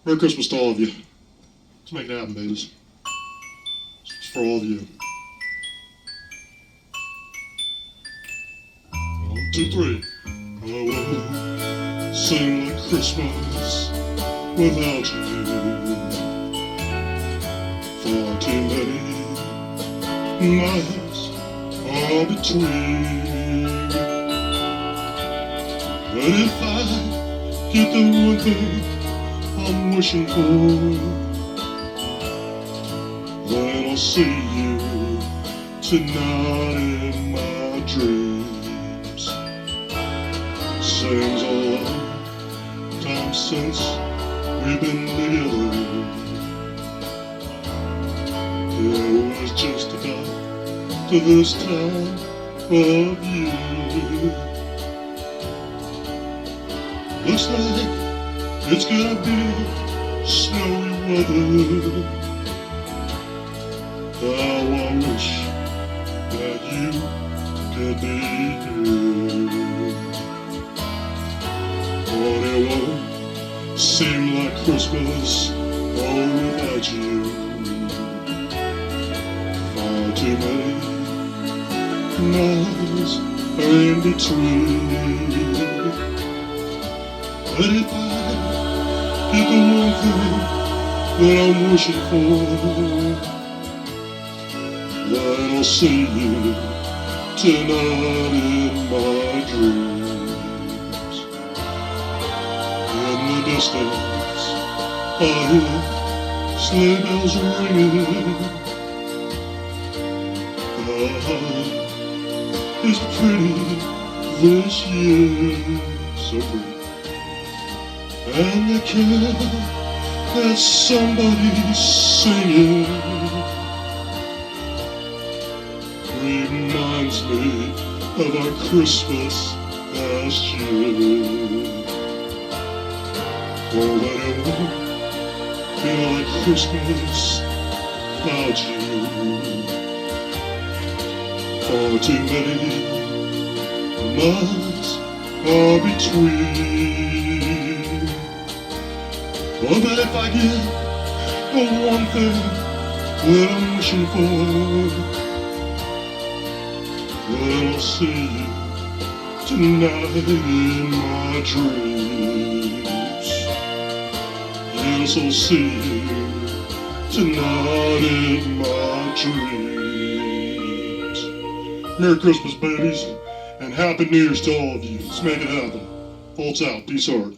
Merry Christmas to all of you. Let's make it happen, babies. It's for all of you. 1, 2, 3. I won't sing like Christmas without you. Far too many miles are between. But if I get the one thing I'm wishing for, then I'll see you tonight in my dreams. Seems a long time since we've been together. It was just about to this time of year. Looks like it's gonna be snowy weather. How I wish that you could be here. But it won't seem like Christmas without you. Far too many miles are in between. But if I get the one thing that I'm wishing for, then I'll see you tonight in my dreams. In the distance, I hear sleigh bells ringing. It's pretty this year, so pretty. And the carol that somebody's singing reminds me of our Christmas last year. Oh, but it won't feel like Christmas without you. Far too many miles are between. Oh, but if I get the one thing that I'm wishing for, then I'll see you tonight in my dreams. Yes, I'll see you tonight in my dreams. Merry Christmas, babies, and Happy New Year's to all of you. Let's make it happen. Foltz out. Peace out.